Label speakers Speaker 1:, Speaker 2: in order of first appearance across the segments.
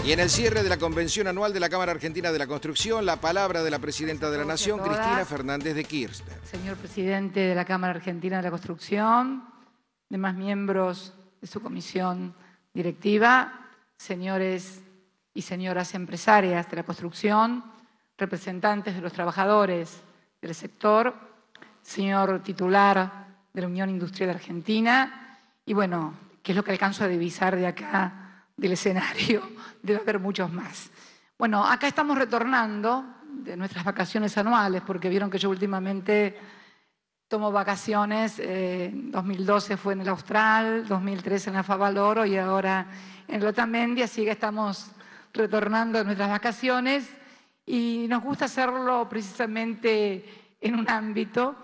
Speaker 1: Y en el cierre de la convención anual de la Cámara Argentina de la Construcción, la palabra de la Presidenta de la Nación, Cristina Fernández de Kirchner.
Speaker 2: Señor Presidente de la Cámara Argentina de la Construcción, demás miembros de su comisión directiva, señores y señoras empresarias de la construcción, representantes de los trabajadores del sector, señor titular de la Unión Industrial Argentina, y bueno, ¿qué es lo que alcanzo a divisar de acá del escenario? Debe haber muchos más. Bueno, acá estamos retornando de nuestras vacaciones anuales, porque vieron que yo últimamente tomo vacaciones. 2012 fue en el Austral, 2013 en la Favaloro y ahora en el Otamendi, así que estamos retornando de nuestras vacaciones y nos gusta hacerlo precisamente en un ámbito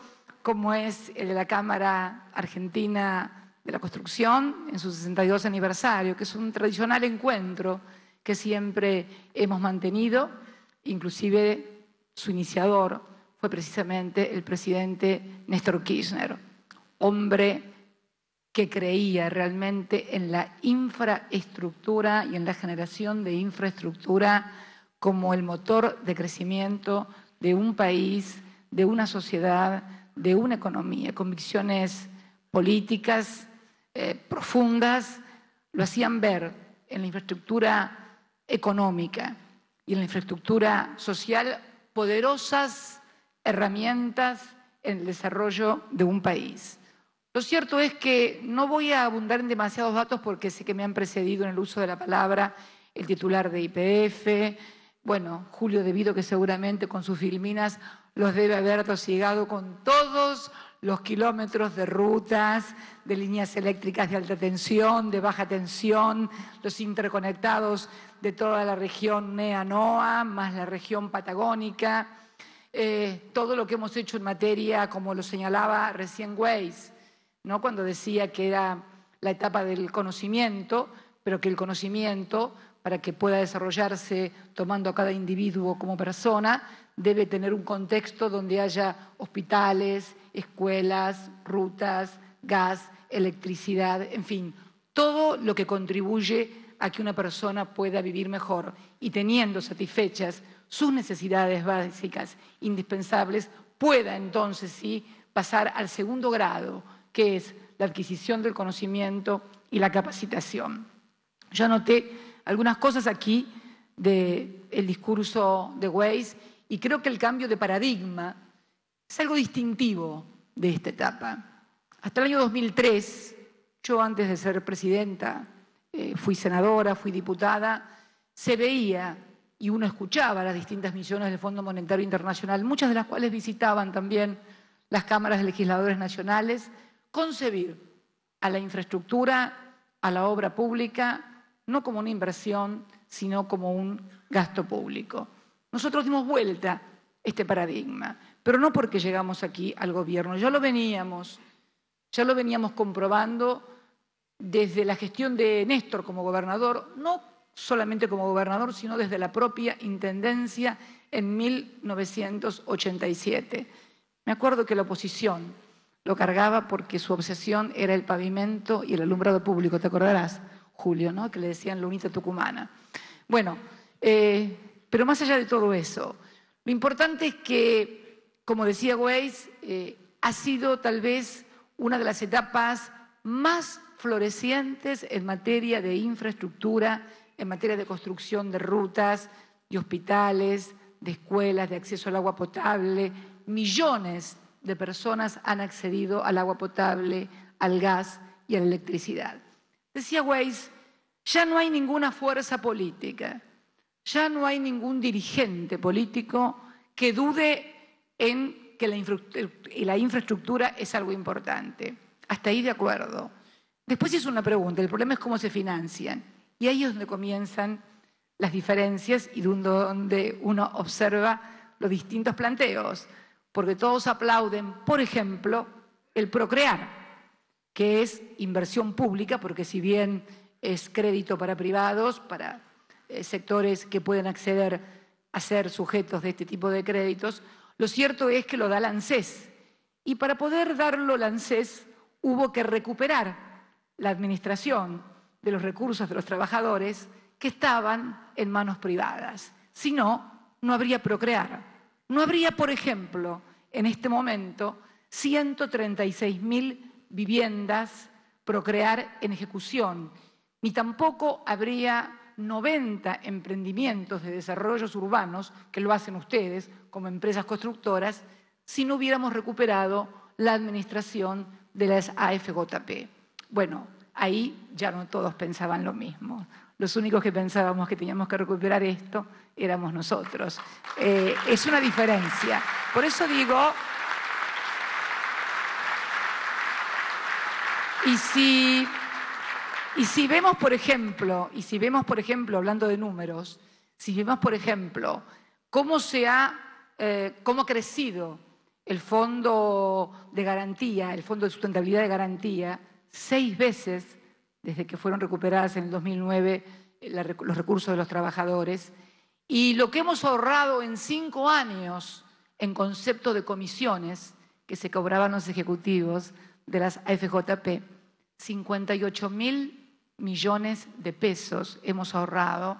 Speaker 2: como es el de la Cámara Argentina de la Construcción en su 62 aniversario, que es un tradicional encuentro que siempre hemos mantenido, inclusive su iniciador fue precisamente el presidente Néstor Kirchner, hombre que creía realmente en la infraestructura y en la generación de infraestructura como el motor de crecimiento de un país, de una sociedad, de una economía. Convicciones políticas profundas lo hacían ver en la infraestructura económica y en la infraestructura social poderosas herramientas en el desarrollo de un país. Lo cierto es que no voy a abundar en demasiados datos porque sé que me han precedido en el uso de la palabra el titular de YPF, bueno, Julio De Vito, que seguramente con sus filminas los debe haber atosigado con todos los kilómetros de rutas, de líneas eléctricas de alta tensión, de baja tensión, los interconectados de toda la región NEA-NOA, más la región patagónica, todo lo que hemos hecho en materia, como lo señalaba recién Weiss, ¿no? Cuando decía que era la etapa del conocimiento, pero que el conocimiento, para que pueda desarrollarse tomando a cada individuo como persona, debe tener un contexto donde haya hospitales, escuelas, rutas, gas, electricidad, en fin, todo lo que contribuye a que una persona pueda vivir mejor y teniendo satisfechas sus necesidades básicas indispensables, pueda entonces sí pasar al segundo grado, que es la adquisición del conocimiento y la capacitación. Yo anoté algunas cosas aquí del discurso de Weiss y creo que el cambio de paradigma es algo distintivo de esta etapa. Hasta el año 2003, yo antes de ser presidenta, fui senadora, fui diputada, se veía y uno escuchaba las distintas misiones del Fondo Monetario Internacional, muchas de las cuales visitaban también las cámaras de legisladores nacionales, concebir a la infraestructura, a la obra pública, no como una inversión, sino como un gasto público. Nosotros dimos vuelta a este paradigma, pero no porque llegamos aquí al gobierno, ya lo veníamos comprobando desde la gestión de Néstor como gobernador, no solamente como gobernador, sino desde la propia intendencia en 1987. Me acuerdo que la oposición lo cargaba porque su obsesión era el pavimento y el alumbrado público, ¿te acordarás, Julio, ¿no? Que le decían lunita tucumana? Bueno, pero más allá de todo eso, lo importante es que, como decía Weiss, ha sido tal vez una de las etapas más florecientes en materia de infraestructura, en materia de construcción de rutas, de hospitales, de escuelas, de acceso al agua potable. Millones de personas han accedido al agua potable, al gas y a la electricidad. Decía Weiss, ya no hay ninguna fuerza política, ya no hay ningún dirigente político que dude en que la infraestructura es algo importante. Hasta ahí de acuerdo. Después hizo una pregunta, el problema es cómo se financian. Y ahí es donde comienzan las diferencias y donde uno observa los distintos planteos. Porque todos aplauden, por ejemplo, el Procrear, que es inversión pública, porque si bien es crédito para privados, para sectores que pueden acceder a ser sujetos de este tipo de créditos, lo cierto es que lo da la ANSES. Y para poder darlo la ANSES hubo que recuperar la administración de los recursos de los trabajadores que estaban en manos privadas. Si no, no habría Procrear. No habría, por ejemplo, en este momento, 136.000 viviendas Procrear en ejecución, ni tampoco habría 90 emprendimientos de desarrollos urbanos, que lo hacen ustedes como empresas constructoras, si no hubiéramos recuperado la administración de las AFJP. Bueno, ahí ya no todos pensaban lo mismo. Los únicos que pensábamos que teníamos que recuperar esto éramos nosotros. Es una diferencia. Por eso digo, y si vemos, por ejemplo, hablando de números, si vemos, por ejemplo, cómo ha crecido el Fondo de Garantía, el Fondo de Sustentabilidad de Garantía, 6 veces desde que fueron recuperadas en el 2009 los recursos de los trabajadores, y lo que hemos ahorrado en 5 años en concepto de comisiones que se cobraban los ejecutivos de las AFJP, 58.000 millones de pesos hemos ahorrado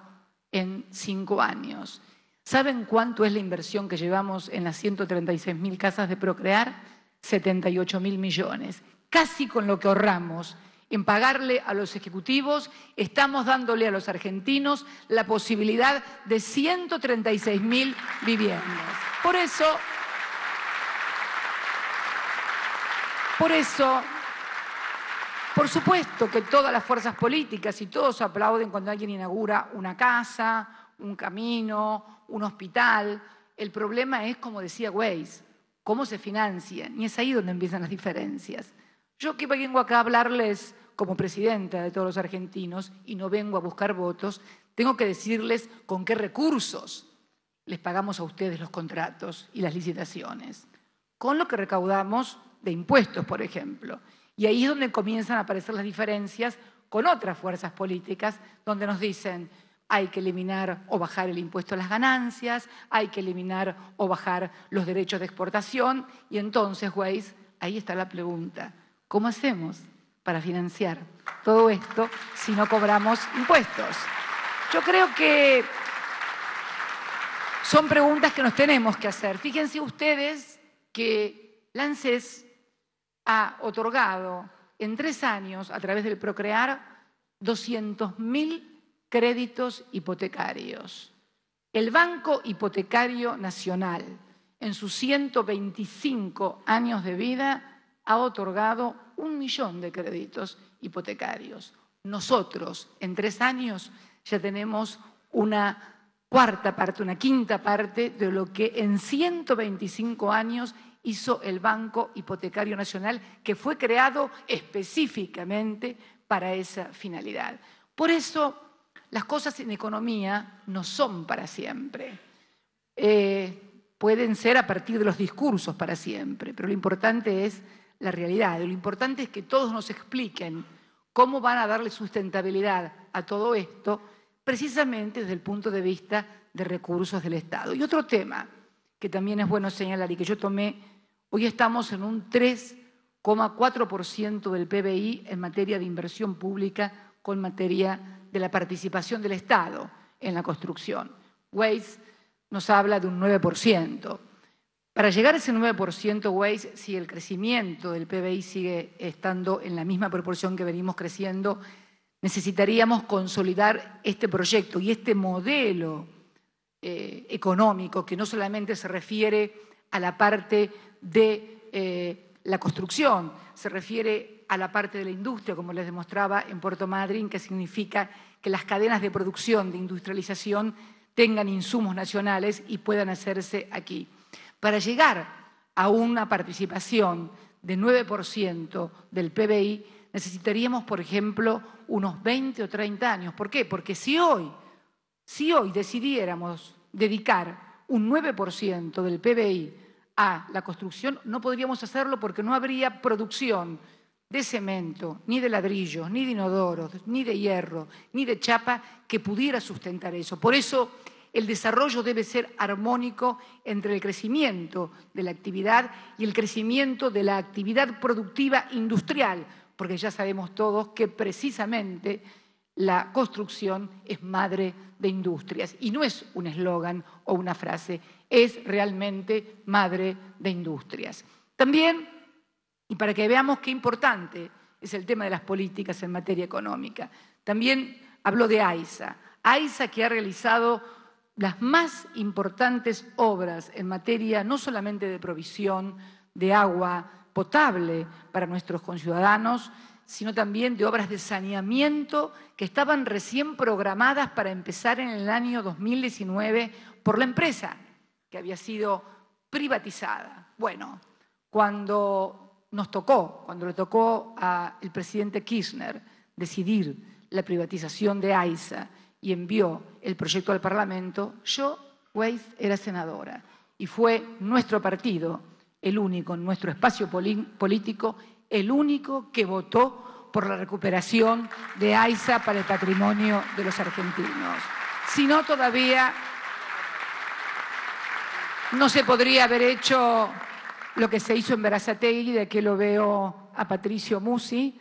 Speaker 2: en 5 años. ¿Saben cuánto es la inversión que llevamos en las 136.000 casas de Procrear? 78.000 millones. Casi con lo que ahorramos en pagarle a los ejecutivos, estamos dándole a los argentinos la posibilidad de 136.000 viviendas. Por eso, por supuesto que todas las fuerzas políticas y todos aplauden cuando alguien inaugura una casa, un camino, un hospital. El problema es, como decía Weiss, cómo se financian, y es ahí donde empiezan las diferencias. Yo que vengo acá a hablarles como presidenta de todos los argentinos y no vengo a buscar votos, tengo que decirles con qué recursos les pagamos a ustedes los contratos y las licitaciones. Con lo que recaudamos de impuestos, por ejemplo. Y ahí es donde comienzan a aparecer las diferencias con otras fuerzas políticas, donde nos dicen hay que eliminar o bajar el impuesto a las ganancias, hay que eliminar o bajar los derechos de exportación. Y entonces, Weiss, ahí está la pregunta. ¿Cómo hacemos para financiar todo esto si no cobramos impuestos? Yo creo que son preguntas que nos tenemos que hacer. Fíjense ustedes que la ANSES ha otorgado en 3 años, a través del Procrear, 200.000 créditos hipotecarios. El Banco Hipotecario Nacional, en sus 125 años de vida, ha otorgado 1 millón de créditos hipotecarios. Nosotros, en 3 años, ya tenemos una cuarta parte, una quinta parte de lo que en 125 años hizo el Banco Hipotecario Nacional, que fue creado específicamente para esa finalidad. Por eso, las cosas en economía no son para siempre. Pueden ser a partir de los discursos para siempre, pero lo importante es la realidad. Lo importante es que todos nos expliquen cómo van a darle sustentabilidad a todo esto, precisamente desde el punto de vista de recursos del Estado. Y otro tema que también es bueno señalar y que yo tomé, hoy estamos en un 3,4% del PBI en materia de inversión pública con materia de la participación del Estado en la construcción. Weiss nos habla de un 9%. Para llegar a ese 9%, Weiss, si el crecimiento del PBI sigue estando en la misma proporción que venimos creciendo, necesitaríamos consolidar este proyecto y este modelo económico que no solamente se refiere a la parte de la construcción, se refiere a la parte de la industria, como les demostraba en Puerto Madryn, que significa que las cadenas de producción, de industrialización, tengan insumos nacionales y puedan hacerse aquí. Para llegar a una participación de 9% del PBI, necesitaríamos, por ejemplo, unos 20 o 30 años. ¿Por qué? Porque si hoy decidiéramos dedicar un 9% del PBI a la construcción, no podríamos hacerlo porque no habría producción de cemento, ni de ladrillos, ni de inodoros, ni de hierro, ni de chapa que pudiera sustentar eso. Por eso el desarrollo debe ser armónico entre el crecimiento de la actividad y el crecimiento de la actividad productiva industrial, porque ya sabemos todos que precisamente la construcción es madre de industrias. Y no es un eslogan o una frase, es realmente madre de industrias. También, y para que veamos qué importante es el tema de las políticas en materia económica, también habló de AISA. AISA, que ha realizado las más importantes obras en materia no solamente de provisión de agua potable para nuestros conciudadanos, sino también de obras de saneamiento que estaban recién programadas para empezar en el año 2019 por la empresa, que había sido privatizada. Bueno, cuando le tocó al presidente Kirchner decidir la privatización de AISA y envió el proyecto al Parlamento, yo, Weiss, era senadora y fue nuestro partido el único en nuestro espacio político, el único que votó por la recuperación de AISA para el patrimonio de los argentinos. Si no, todavía no se podría haber hecho lo que se hizo en Berazategui, de que lo veo a Patricio Musi,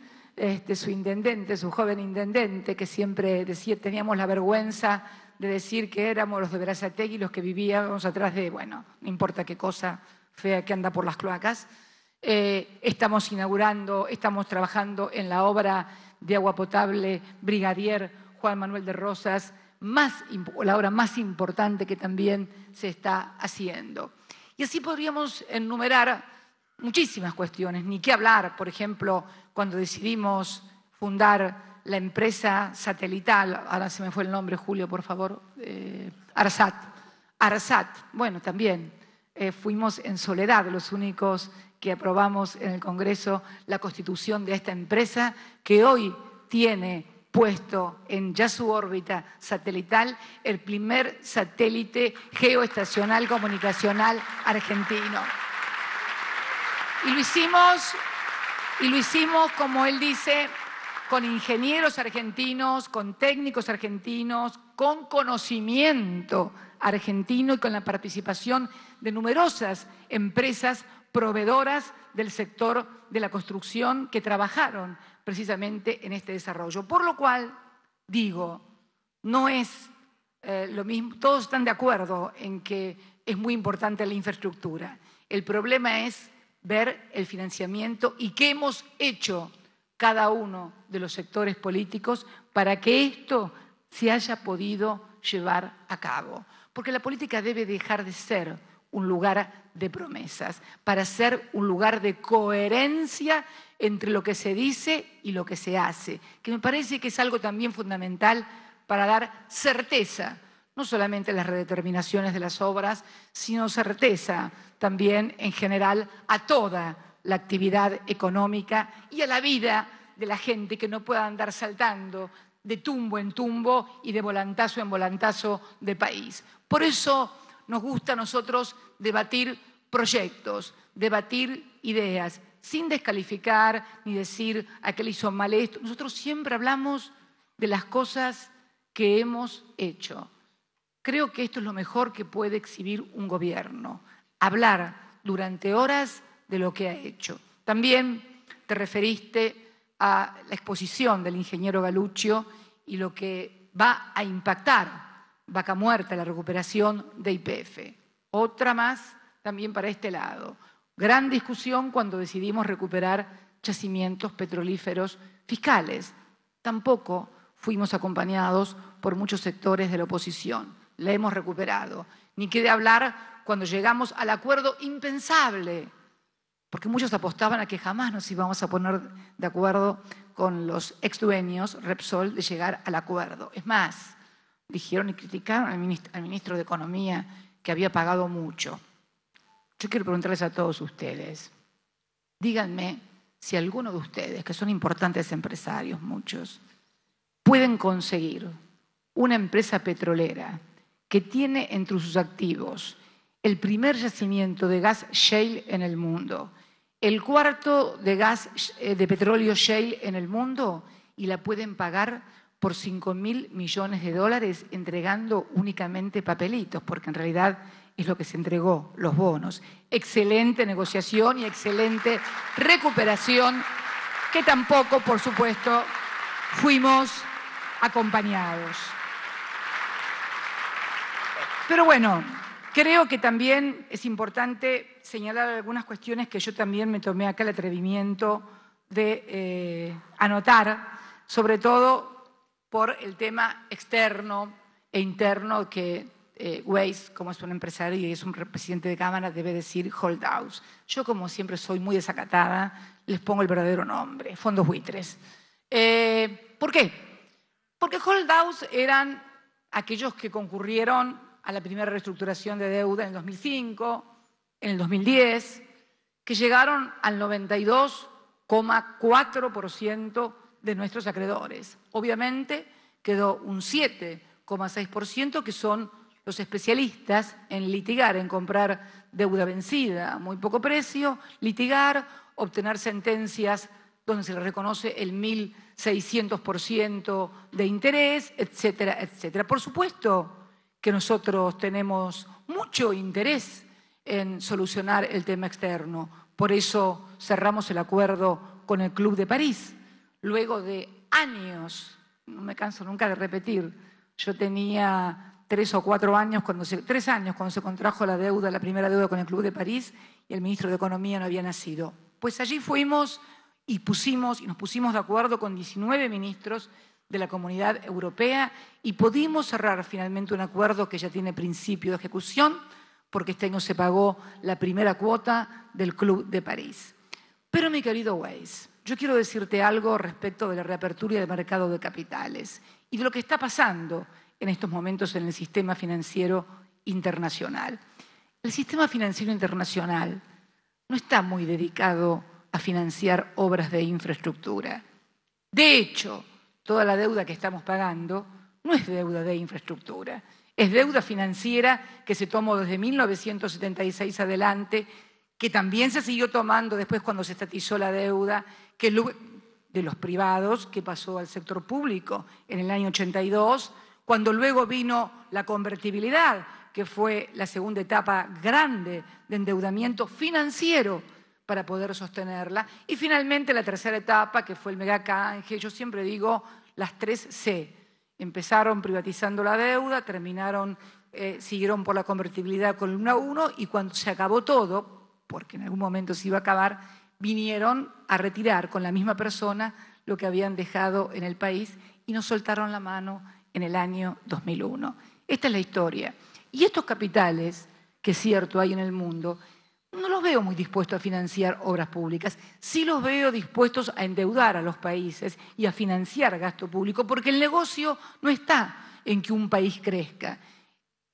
Speaker 2: su intendente, su joven intendente, que siempre decía, teníamos la vergüenza de decir que éramos los de Berazategui los que vivíamos atrás de, bueno, no importa qué cosa fea que anda por las cloacas. Estamos trabajando en la obra de agua potable Brigadier Juan Manuel de Rosas, la obra más importante que también se está haciendo. Y así podríamos enumerar muchísimas cuestiones, ni qué hablar, por ejemplo, cuando decidimos fundar la empresa satelital, ahora se me fue el nombre, Julio, por favor, ARSAT, bueno, también fuimos en soledad los únicos que aprobamos en el Congreso la constitución de esta empresa, que hoy tiene puesto en ya su órbita satelital el primer satélite geoestacional comunicacional argentino. Y lo hicimos, como él dice, con ingenieros argentinos, con técnicos argentinos, con conocimiento argentino y con la participación de numerosas empresas proveedoras del sector de la construcción que trabajaron precisamente en este desarrollo. Por lo cual, digo, no es lo mismo, todos están de acuerdo en que es muy importante la infraestructura. El problema es ver el financiamiento y qué hemos hecho cada uno de los sectores políticos para que esto se haya podido llevar a cabo. Porque la política debe dejar de ser un lugar de promesas, para ser un lugar de coherencia entre lo que se dice y lo que se hace, que me parece que es algo también fundamental para dar certeza, no solamente en las redeterminaciones de las obras, sino certeza también en general a toda la actividad económica y a la vida de la gente, que no pueda andar saltando de tumbo en tumbo y de volantazo en volantazo de país. Por eso nos gusta a nosotros debatir proyectos, debatir ideas, sin descalificar ni decir aquel hizo mal esto. Nosotros siempre hablamos de las cosas que hemos hecho. Creo que esto es lo mejor que puede exhibir un gobierno, hablar durante horas de lo que ha hecho. También te referiste a la exposición del ingeniero Galuccio y lo que va a impactar Vaca Muerta, la recuperación de YPF. Otra más también para este lado. Gran discusión cuando decidimos recuperar yacimientos petrolíferos fiscales. Tampoco fuimos acompañados por muchos sectores de la oposición. La hemos recuperado. Ni qué de hablar cuando llegamos al acuerdo impensable, porque muchos apostaban a que jamás nos íbamos a poner de acuerdo con los exdueños Repsol de llegar al acuerdo. Es más, dijeron y criticaron al ministro de Economía que había pagado mucho. Yo quiero preguntarles a todos ustedes, díganme si alguno de ustedes, que son importantes empresarios, muchos, pueden conseguir una empresa petrolera que tiene entre sus activos el primer yacimiento de gas shale en el mundo, el cuarto de petróleo shale en el mundo, y la pueden pagar por $5.000 millones entregando únicamente papelitos, porque en realidad es lo que se entregó, los bonos. Excelente negociación y excelente recuperación, que tampoco, por supuesto, fuimos acompañados. Pero bueno, creo que también es importante señalar algunas cuestiones que yo también me tomé acá el atrevimiento de anotar, sobre todo por el tema externo e interno que Weiss, como es un empresario y es un presidente de Cámara, debe decir Holdhouse. Yo, como siempre, soy muy desacatada, les pongo el verdadero nombre, fondos buitres. ¿Por qué? Porque Holdhouse eran aquellos que concurrieron a la primera reestructuración de deuda en el 2005, en el 2010, que llegaron al 92,4% de nuestros acreedores. Obviamente quedó un 7,6% que son los especialistas en litigar, en comprar deuda vencida a muy poco precio, litigar, obtener sentencias donde se les reconoce el 1.600% de interés, etcétera, etcétera. Por supuesto que nosotros tenemos mucho interés en solucionar el tema externo. Por eso cerramos el acuerdo con el Club de París. Luego de años, no me canso nunca de repetir, yo tenía 3 o 4 años, 3 años cuando se contrajo la deuda, la primera deuda con el Club de París, y el ministro de Economía no había nacido. Pues allí fuimos y nos pusimos de acuerdo con 19 ministros de la Comunidad Europea y pudimos cerrar finalmente un acuerdo que ya tiene principio de ejecución, porque este año se pagó la primera cuota del Club de París. Pero, mi querido Weiss, yo quiero decirte algo respecto de la reapertura del mercado de capitales y de lo que está pasando en estos momentos en el sistema financiero internacional. El sistema financiero internacional no está muy dedicado a financiar obras de infraestructura. De hecho, toda la deuda que estamos pagando no es deuda de infraestructura, es deuda financiera que se tomó desde 1976 adelante, que también se siguió tomando después cuando se estatizó la deuda, que de los privados, que pasó al sector público en el año 82, cuando luego vino la convertibilidad, que fue la segunda etapa grande de endeudamiento financiero para poder sostenerla, y finalmente la tercera etapa, que fue el megacanje. Yo siempre digo las 3 C. Empezaron privatizando la deuda, terminaron, siguieron por la convertibilidad con el 1 a 1, y cuando se acabó todo, porque en algún momento se iba a acabar, vinieron a retirar con la misma persona lo que habían dejado en el país y nos soltaron la mano en el año 2001. Esta es la historia. Y estos capitales, que es cierto hay en el mundo, no los veo muy dispuestos a financiar obras públicas. Sí los veo dispuestos a endeudar a los países y a financiar gasto público, porque el negocio no está en que un país crezca.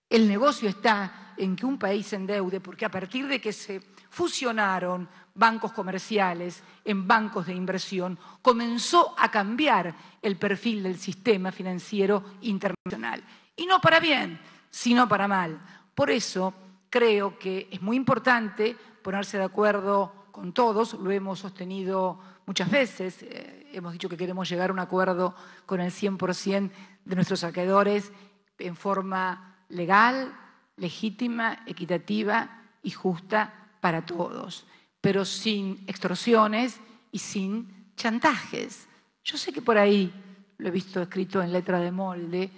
Speaker 2: El negocio está en que un país se endeude, porque a partir de que se fusionaron bancos comerciales en bancos de inversión, comenzó a cambiar el perfil del sistema financiero internacional. Y no para bien, sino para mal. Por eso creo que es muy importante ponerse de acuerdo con todos, lo hemos sostenido muchas veces, hemos dicho que queremos llegar a un acuerdo con el 100% de nuestros acreedores en forma legal, legítima, equitativa y justa para todos, pero sin extorsiones y sin chantajes. Yo sé que por ahí, lo he visto escrito en letra de molde,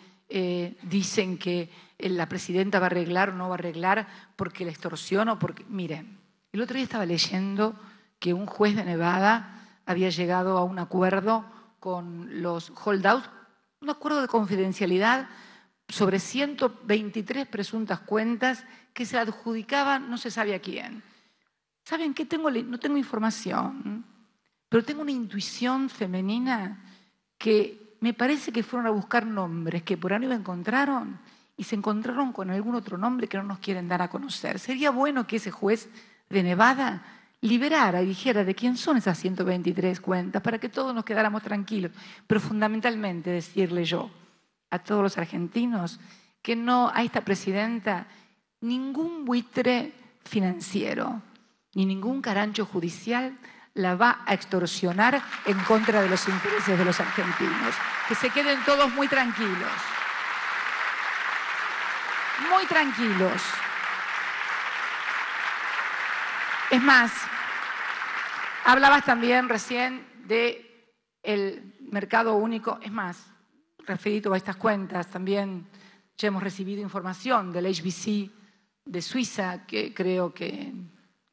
Speaker 2: dicen que la presidenta va a arreglar o no va a arreglar porque la extorsión o porque... Miren, el otro día estaba leyendo que un juez de Nevada había llegado a un acuerdo con los holdouts, un acuerdo de confidencialidad sobre 123 presuntas cuentas que se adjudicaban no se sabe a quién. ¿Saben qué? No tengo información, pero tengo una intuición femenina que me parece que fueron a buscar nombres que por ahí no encontraron y se encontraron con algún otro nombre que no nos quieren dar a conocer. Sería bueno que ese juez de Nevada liberara y dijera de quién son esas 123 cuentas para que todos nos quedáramos tranquilos. Pero fundamentalmente decirle yo a todos los argentinos que no a esta presidenta ningún buitre financiero ni ningún carancho judicial la va a extorsionar en contra de los intereses de los argentinos. Que se queden todos muy tranquilos. Muy tranquilos. Es más, hablabas también recién del mercado único. Es más, referido a estas cuentas, también ya hemos recibido información del HBC de Suiza, que creo que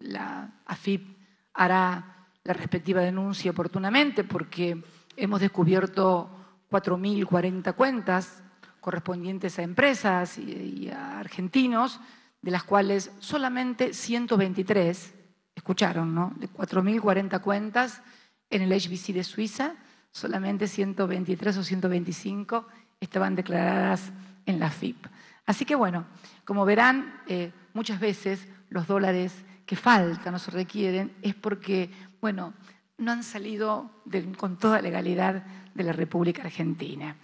Speaker 2: la AFIP hará la respectiva denuncia oportunamente, porque hemos descubierto 4.040 cuentas correspondientes a empresas y a argentinos, de las cuales solamente 123, escucharon, ¿no? De 4.040 cuentas en el HBC de Suiza, solamente 123 o 125 estaban declaradas en la AFIP. Así que bueno, como verán, muchas veces los dólares que faltan o se requieren es porque, bueno, no han salido con toda legalidad de la República Argentina.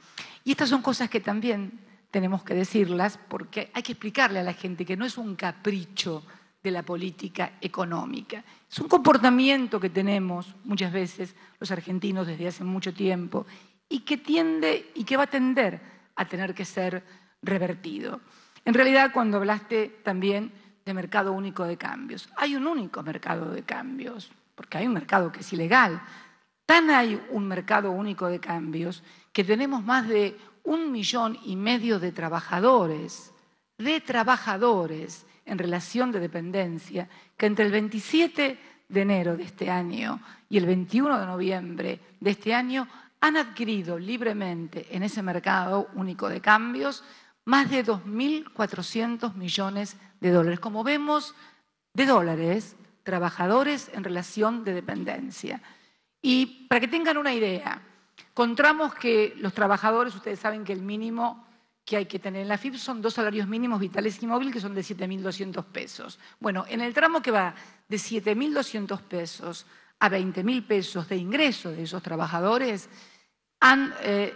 Speaker 2: Y estas son cosas que también tenemos que decirlas porque hay que explicarle a la gente que no es un capricho de la política económica. Es un comportamiento que tenemos muchas veces los argentinos desde hace mucho tiempo y que tiende y que va a tender a tener que ser revertido. En realidad, cuando hablaste también de mercado único de cambios, hay un único mercado de cambios, porque hay un mercado que es ilegal. Tan hay un mercado único de cambios que tenemos más de 1,5 millones de trabajadores en relación de dependencia, que entre el 27 de enero de este año y el 21 de noviembre de este año han adquirido libremente en ese mercado único de cambios más de 2.400 millones de dólares. Como vemos, de dólares, trabajadores en relación de dependencia. Y para que tengan una idea, encontramos que los trabajadores, ustedes saben que el mínimo que hay que tener en la AFIP son 2 salarios mínimos vitales y móviles que son de 7.200 pesos. Bueno, en el tramo que va de 7.200 pesos a 20.000 pesos de ingreso de esos trabajadores,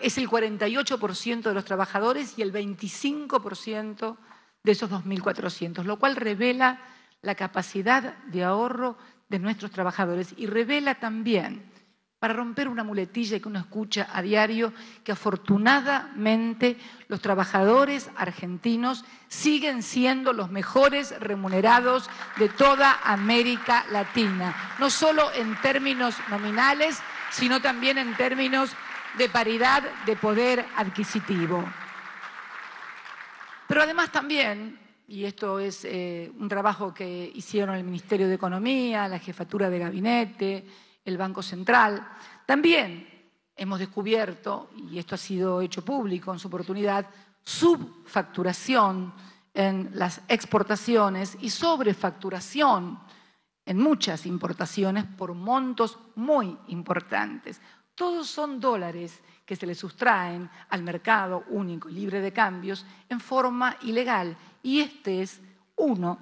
Speaker 2: es el 48% de los trabajadores y el 25% de esos 2.400, lo cual revela la capacidad de ahorro de nuestros trabajadores y revela también, para romper una muletilla que uno escucha a diario, que afortunadamente los trabajadores argentinos siguen siendo los mejores remunerados de toda América Latina, no solo en términos nominales, sino también en términos de paridad de poder adquisitivo. Pero además también, y esto es un trabajo que hicieron el Ministerio de Economía, la Jefatura de Gabinete, el Banco Central, también hemos descubierto, y esto ha sido hecho público en su oportunidad, subfacturación en las exportaciones y sobrefacturación en muchas importaciones por montos muy importantes. Todos son dólares que se le sustraen al mercado único y libre de cambios en forma ilegal. Y este es uno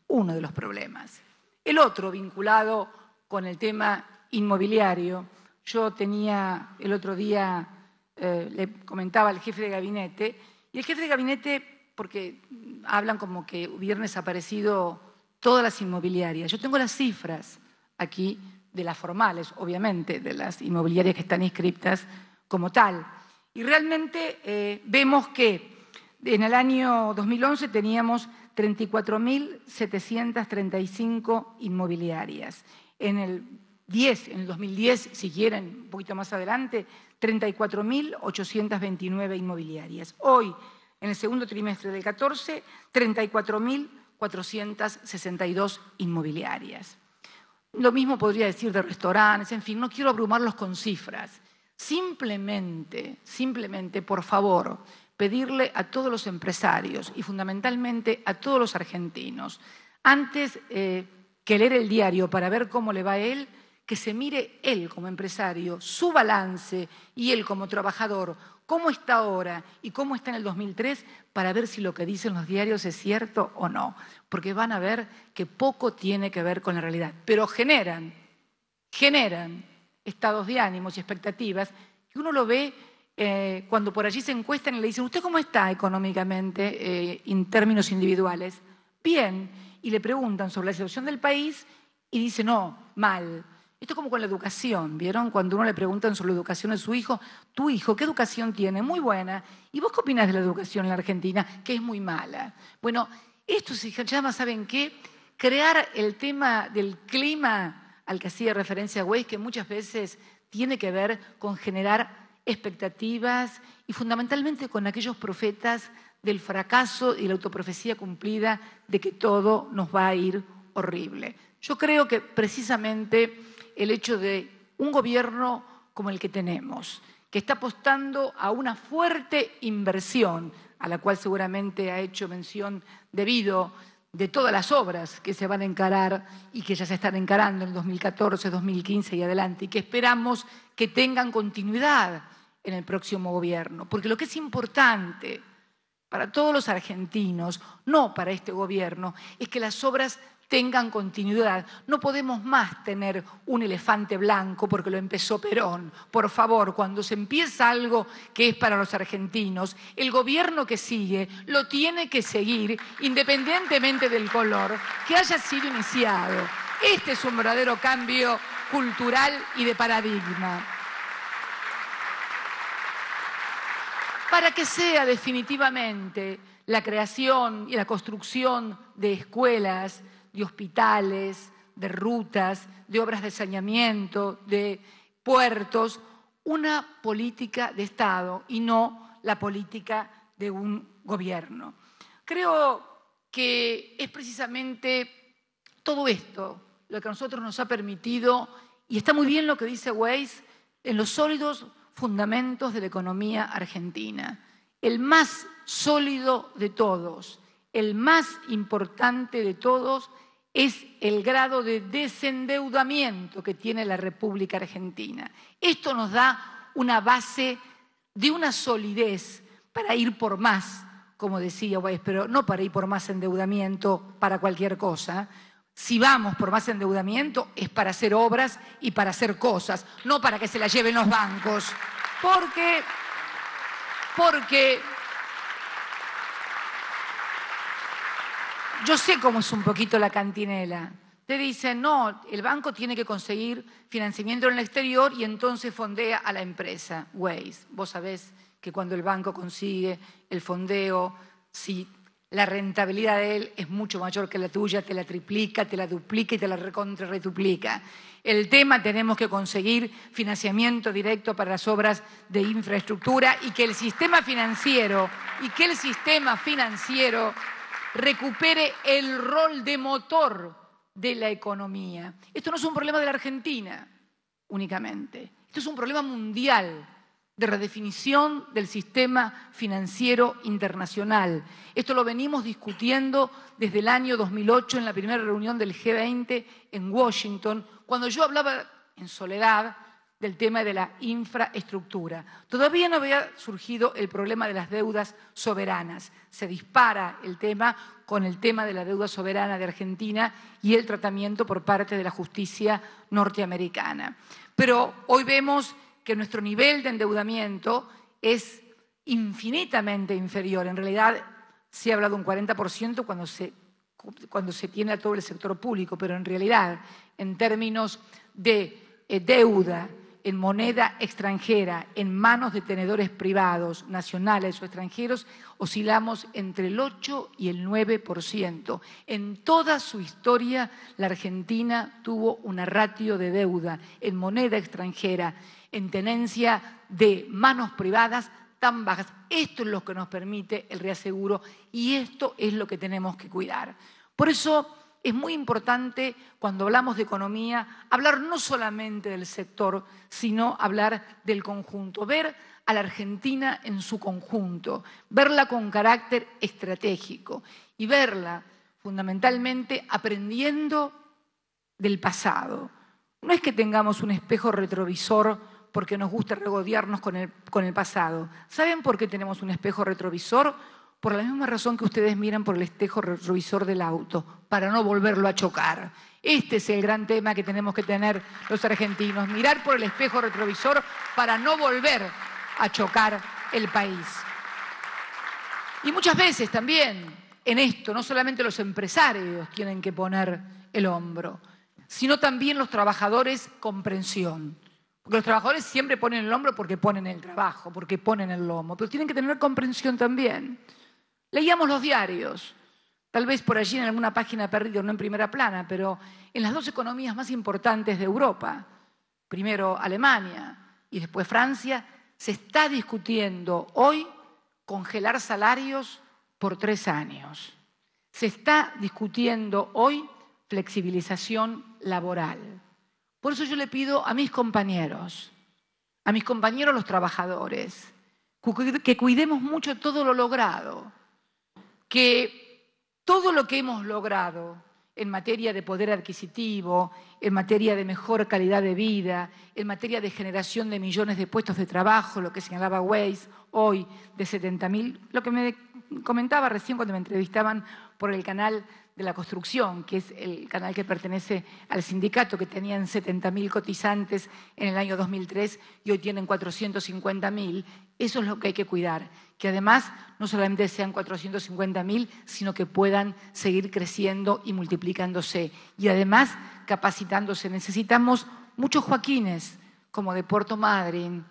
Speaker 2: de los problemas. El otro, vinculado con el tema inmobiliario, yo tenía el otro día, le comentaba al jefe de gabinete, y el jefe de gabinete, porque hablan como que hubieran desaparecido todas las inmobiliarias. Yo tengo las cifras aquí de las formales, obviamente, de las inmobiliarias que están inscritas como tal. Y realmente vemos que en el año 2011 teníamos 34.735 inmobiliarias. En el 2010, si quieren, un poquito más adelante, 34.829 inmobiliarias. Hoy, en el segundo trimestre del 14, 34.462 inmobiliarias. Lo mismo podría decir de restaurantes, en fin, no quiero abrumarlos con cifras. Simplemente, por favor, pedirle a todos los empresarios y fundamentalmente a todos los argentinos, antes que leer el diario para ver cómo le va a él, que se mire él como empresario, su balance y él como trabajador, cómo está ahora y cómo está en el 2003, para ver si lo que dicen los diarios es cierto o no, porque van a ver que poco tiene que ver con la realidad, pero generan estados de ánimos y expectativas, y uno lo ve cuando por allí se encuestan y le dicen, ¿usted cómo está económicamente en términos individuales? Bien, y le preguntan sobre la situación del país y dice, no, mal. Esto es como con la educación, ¿vieron? Cuando uno le preguntan sobre la educación de su hijo, tu hijo, ¿qué educación tiene? Muy buena. ¿Y vos qué opinás de la educación en la Argentina? Que es muy mala. Bueno, esto se llama, ¿saben qué? Crear el tema del clima al que hacía referencia Weiss, que muchas veces tiene que ver con generar expectativas y fundamentalmente con aquellos profetas del fracaso y la autoprofecía cumplida de que todo nos va a ir horrible. Yo creo que precisamente el hecho de un gobierno como el que tenemos, que está apostando a una fuerte inversión, a la cual seguramente ha hecho mención debido de todas las obras que se van a encarar y que ya se están encarando en 2014, 2015 y adelante, y que esperamos que tengan continuidad en el próximo gobierno. Porque lo que es importante para todos los argentinos, no para este gobierno, es que las obras tengan continuidad. No podemos más tener un elefante blanco porque lo empezó Perón. Por favor, cuando se empieza algo que es para los argentinos, el gobierno que sigue lo tiene que seguir independientemente del color que haya sido iniciado. Este es un verdadero cambio cultural y de paradigma. Para que sea definitivamente la creación y la construcción de escuelas, de hospitales, de rutas, de obras de saneamiento, de puertos, una política de Estado y no la política de un gobierno. Creo que es precisamente todo esto lo que a nosotros nos ha permitido, y está muy bien lo que dice Weiss, en los sólidos fundamentos de la economía argentina. El más sólido de todos, el más importante de todos, es el grado de desendeudamiento que tiene la República Argentina. Esto nos da una base de una solidez para ir por más, como decía Weiss, pero no para ir por más endeudamiento para cualquier cosa. Si vamos por más endeudamiento es para hacer obras y para hacer cosas, no para que se las lleven los bancos. Porque yo sé cómo es un poquito la cantinela. Te dicen, no, el banco tiene que conseguir financiamiento en el exterior y entonces fondea a la empresa. Weiss, vos sabés que cuando el banco consigue el fondeo, si la rentabilidad de él es mucho mayor que la tuya, te la triplica, te la duplica y te la recontra-reduplica. El tema, tenemos que conseguir financiamiento directo para las obras de infraestructura y que el sistema financiero recupere el rol de motor de la economía. Esto no es un problema de la Argentina únicamente, esto es un problema mundial de redefinición del sistema financiero internacional. Esto lo venimos discutiendo desde el año 2008 en la primera reunión del G20 en Washington, cuando yo hablaba en soledad del tema de la infraestructura. Todavía no había surgido el problema de las deudas soberanas. Se dispara el tema con el tema de la deuda soberana de Argentina y el tratamiento por parte de la justicia norteamericana. Pero hoy vemos que nuestro nivel de endeudamiento es infinitamente inferior. En realidad se habla de un 40% cuando se tiene a todo el sector público, pero en realidad, en términos de deuda en moneda extranjera, en manos de tenedores privados, nacionales o extranjeros, oscilamos entre el 8 y el 9%. En toda su historia, la Argentina tuvo una ratio de deuda en moneda extranjera, en tenencia de manos privadas tan bajas. Esto es lo que nos permite el reaseguro y esto es lo que tenemos que cuidar. Por eso es muy importante, cuando hablamos de economía, hablar no solamente del sector, sino hablar del conjunto, ver a la Argentina en su conjunto, verla con carácter estratégico y verla fundamentalmente aprendiendo del pasado. No es que tengamos un espejo retrovisor porque nos gusta regodearnos con el pasado. ¿Saben por qué tenemos un espejo retrovisor? Por la misma razón que ustedes miran por el espejo retrovisor del auto, para no volverlo a chocar. Este es el gran tema que tenemos que tener los argentinos, mirar por el espejo retrovisor para no volver a chocar el país. Y muchas veces también en esto, no solamente los empresarios tienen que poner el hombro, sino también los trabajadores, comprensión. Porque los trabajadores siempre ponen el hombro porque ponen el trabajo, porque ponen el lomo, pero tienen que tener comprensión también. Leíamos los diarios, tal vez por allí en alguna página perdida, no en primera plana, pero en las dos economías más importantes de Europa, primero Alemania y después Francia, Se está discutiendo hoy congelar salarios por 3 años. Se está discutiendo hoy flexibilización laboral. Por eso yo le pido a mis compañeros los trabajadores, que cuidemos mucho todo lo logrado, que todo lo que hemos logrado en materia de poder adquisitivo, en materia de mejor calidad de vida, en materia de generación de millones de puestos de trabajo, lo que señalaba Weiss hoy, de 70.000, lo que me comentaba recién cuando me entrevistaban por el canal de la construcción, que es el canal que pertenece al sindicato, que tenían 70.000 cotizantes en el año 2003 y hoy tienen 450.000. Eso es lo que hay que cuidar, que además no solamente sean 450.000, sino que puedan seguir creciendo y multiplicándose. Y además capacitándose. Necesitamos muchos Joaquines, como de Puerto Madryn,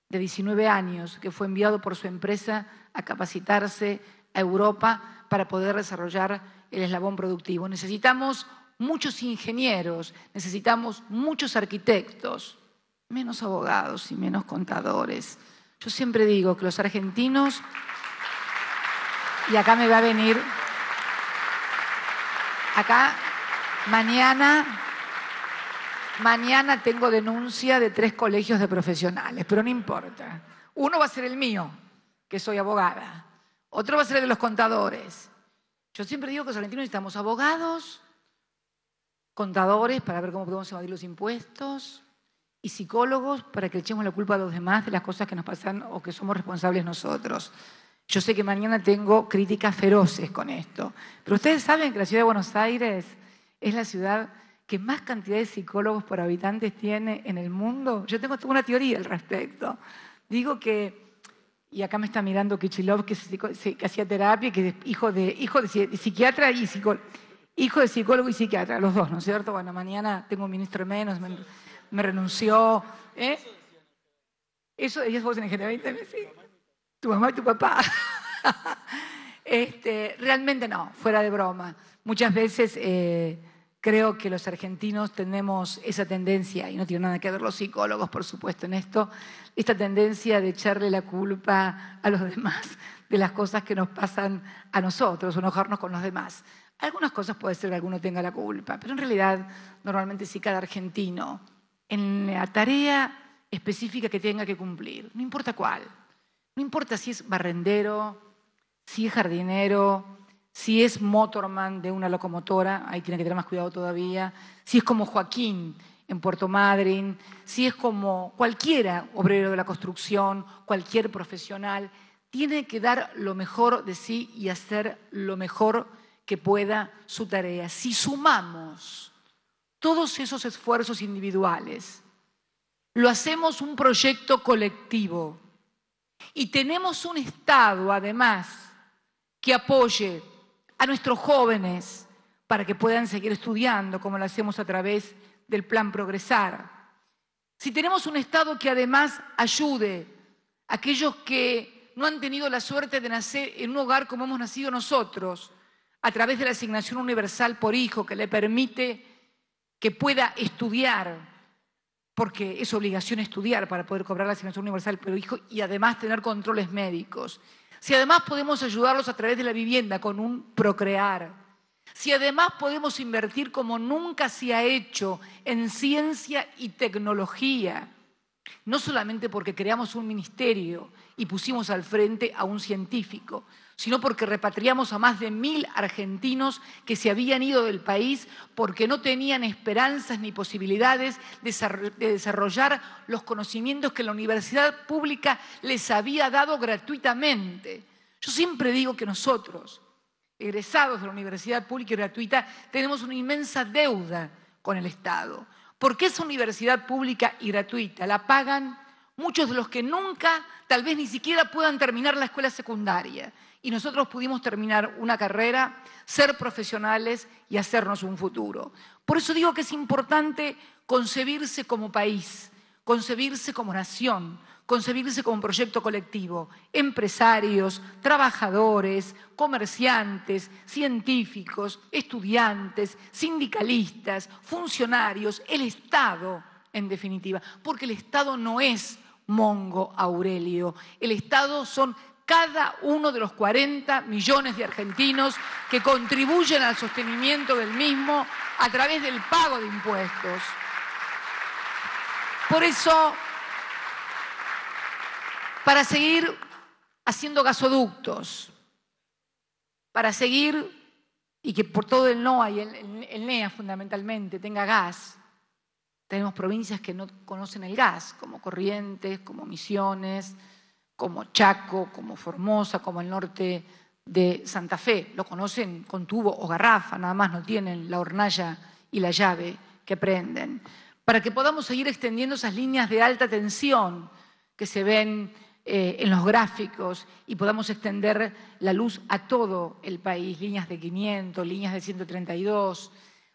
Speaker 2: de 19 años, que fue enviado por su empresa a capacitarse a Europa para poder desarrollar el eslabón productivo. Necesitamos muchos ingenieros, necesitamos muchos arquitectos, menos abogados y menos contadores. Yo siempre digo que los argentinos, y acá me va a venir, acá mañana tengo denuncia de 3 colegios de profesionales, pero no importa. Uno va a ser el mío, que soy abogada. Otro va a ser el de los contadores. Yo siempre digo que los argentinos necesitamos abogados, contadores para ver cómo podemos evadir los impuestos y psicólogos para que echemos la culpa a los demás de las cosas que nos pasan o que somos responsables nosotros. Yo sé que mañana tengo críticas feroces con esto, pero ustedes saben que la ciudad de Buenos Aires es la ciudad que más cantidad de psicólogos por habitantes tiene en el mundo. Yo tengo una teoría al respecto. Digo que, y acá me está mirando Kichilov, que hacía terapia, que es hijo de psiquiatra y psicólogo. Hijo de psicólogo y psiquiatra, los dos, ¿no es cierto? Bueno, mañana tengo un ministro menos, me renunció. Eso, ellos vos en ingeniería, sí. Tu mamá y tu papá. Realmente no, fuera de broma. Muchas veces creo que los argentinos tenemos esa tendencia, y no tiene nada que ver los psicólogos, por supuesto, en esto, esta tendencia de echarle la culpa a los demás de las cosas que nos pasan a nosotros, o enojarnos con los demás. Algunas cosas puede ser que alguno tenga la culpa, pero en realidad, normalmente sí cada argentino, en la tarea específica que tenga que cumplir, no importa cuál, no importa si es barrendero, si es jardinero, si es motorman de una locomotora, ahí tiene que tener más cuidado todavía, si es como Joaquín en Puerto Madryn, si es como cualquiera obrero de la construcción, cualquier profesional, tiene que dar lo mejor de sí y hacer lo mejor que pueda su tarea. Si sumamos todos esos esfuerzos individuales, lo hacemos un proyecto colectivo y tenemos un Estado, además, que apoye a nuestros jóvenes para que puedan seguir estudiando, como lo hacemos a través del Plan Progresar. Si tenemos un Estado que además ayude a aquellos que no han tenido la suerte de nacer en un hogar como hemos nacido nosotros, a través de la asignación universal por hijo, que le permite que pueda estudiar, porque es obligación estudiar para poder cobrar la asignación universal por hijo y además tener controles médicos. Si además podemos ayudarlos a través de la vivienda con un Procrear, si además podemos invertir como nunca se ha hecho en ciencia y tecnología, no solamente porque creamos un ministerio y pusimos al frente a un científico, sino porque repatriamos a más de 1.000 argentinos que se habían ido del país porque no tenían esperanzas ni posibilidades de desarrollar los conocimientos que la universidad pública les había dado gratuitamente. Yo siempre digo que nosotros, egresados de la universidad pública y gratuita, tenemos una inmensa deuda con el Estado, porque esa universidad pública y gratuita la pagan muchos de los que nunca, tal vez ni siquiera puedan terminar la escuela secundaria. Y nosotros pudimos terminar una carrera, ser profesionales y hacernos un futuro. Por eso digo que es importante concebirse como país, concebirse como nación, concebirse como un proyecto colectivo. Empresarios, trabajadores, comerciantes, científicos, estudiantes, sindicalistas, funcionarios, el Estado, en definitiva. Porque el Estado no es Mongo Aurelio. El Estado son cada uno de los 40 millones de argentinos que contribuyen al sostenimiento del mismo a través del pago de impuestos. Por eso, para seguir haciendo gasoductos, para seguir y que por todo el NOA y el NEA fundamentalmente tenga gas, tenemos provincias que no conocen el gas, como Corrientes, como Misiones, como Chaco, como Formosa, como el norte de Santa Fe. Lo conocen con tubo o garrafa, nada más no tienen la hornalla y la llave que prenden. Para que podamos seguir extendiendo esas líneas de alta tensión que se ven en los gráficos y podamos extender la luz a todo el país, líneas de 500, líneas de 132,